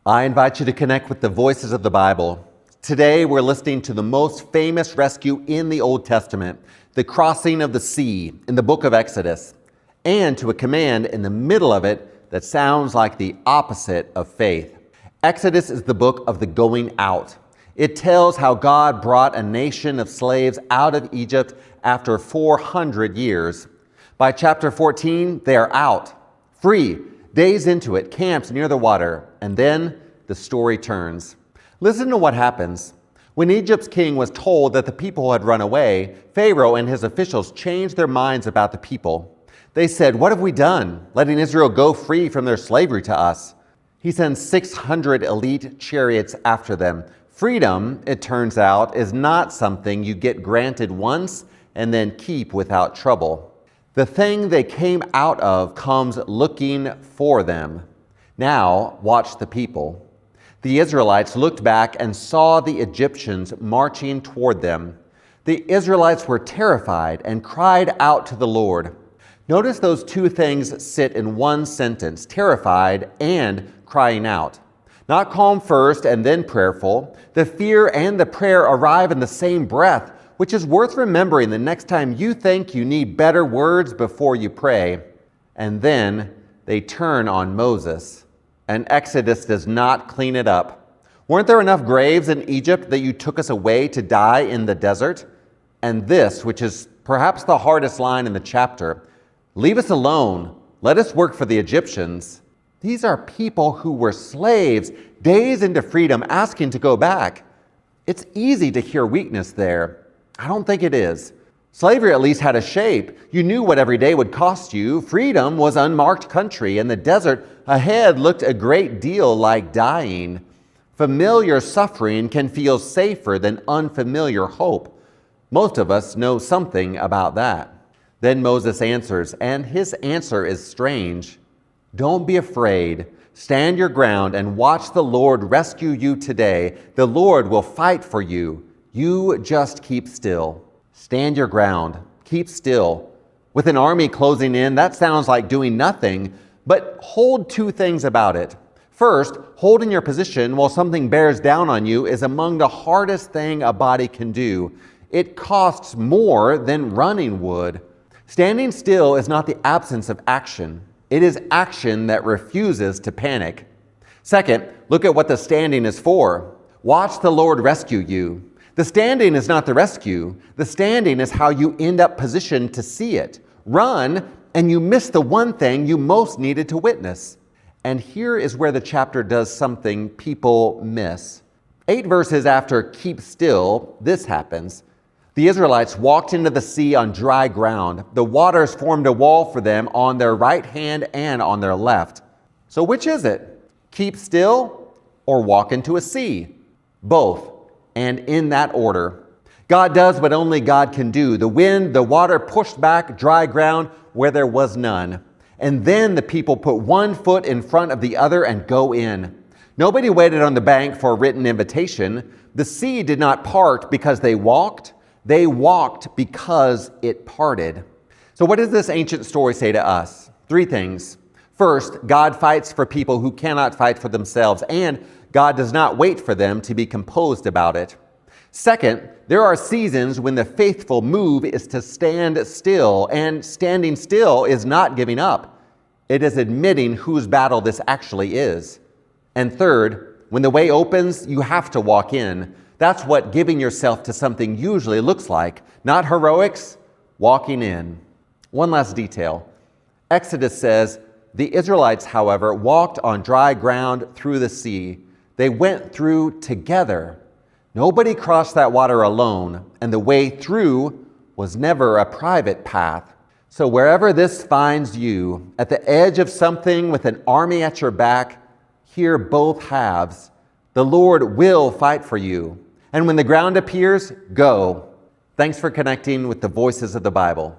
I invite you to connect with the voices of the Bible. Today, we're listening to the most famous rescue in the Old Testament, the crossing of the sea in the book of Exodus, and to a command in the middle of it that sounds like the opposite of faith. Exodus is the book of the going out. It tells how God brought a nation of slaves out of Egypt after 400 years. By chapter 14, they are out, free, days into it, camped near the water, and then the story turns. Listen to what happens. When Egypt's king was told that the people had run away, Pharaoh and his officials changed their minds about the people. They said, "What have we done, letting Israel go free from their slavery to us?" He sends 600 elite chariots after them. Freedom, it turns out, is not something you get granted once and then keep without trouble. The thing they came out of comes looking for them. Now, watch the people. The Israelites looked back and saw the Egyptians marching toward them. The Israelites were terrified and cried out to the Lord. Notice those two things sit in one sentence, terrified and crying out. Not calm first and then prayerful. The fear and the prayer arrive in the same breath, which is worth remembering the next time you think you need better words before you pray. And then they turn on Moses. And Exodus does not clean it up. Weren't there enough graves in Egypt that you took us away to die in the desert? And this, which is perhaps the hardest line in the chapter, leave us alone. Let us work for the Egyptians. These are people who were slaves, days into freedom, asking to go back. It's easy to hear weakness there. I don't think it is. Slavery at least had a shape. You knew what every day would cost you. Freedom was unmarked country, and the desert ahead looked a great deal like dying. Familiar suffering can feel safer than unfamiliar hope. Most of us know something about that. Then Moses answers, and his answer is strange. Don't be afraid. Stand your ground and watch the Lord rescue you today. The Lord will fight for you. You just keep still. Stand your ground. Keep still. With an army closing in, that sounds like doing nothing, but hold two things about it. First, holding your position while something bears down on you is among the hardest thing a body can do. It costs more than running would. Standing still is not the absence of action. It is action that refuses to panic. Second, look at what the standing is for. Watch the Lord rescue you. The standing is not the rescue. The standing is how you end up positioned to see it. Run, and you miss the one thing you most needed to witness. And here is where the chapter does something people miss. 8 verses after keep still, this happens. The Israelites walked into the sea on dry ground. The waters formed a wall for them on their right hand and on their left. So which is it? Keep still or walk into a sea? Both. And in that order. God does what only God can do. The wind, the water pushed back dry ground where there was none. And then the people put one foot in front of the other and go in. Nobody waited on the bank for a written invitation. The sea did not part because they walked. They walked because it parted. So what does this ancient story say to us? 3 things. First, God fights for people who cannot fight for themselves, and God does not wait for them to be composed about it. Second, there are seasons when the faithful move is to stand still, and standing still is not giving up. It is admitting whose battle this actually is. And third, when the way opens, you have to walk in. That's what giving yourself to something usually looks like. Not heroics, walking in. One last detail. Exodus says, the Israelites, however, walked on dry ground through the sea. They went through together. Nobody crossed that water alone, and the way through was never a private path. So wherever this finds you, at the edge of something with an army at your back, hear both halves. The Lord will fight for you. And when the ground appears, go. Thanks for connecting with the voices of the Bible.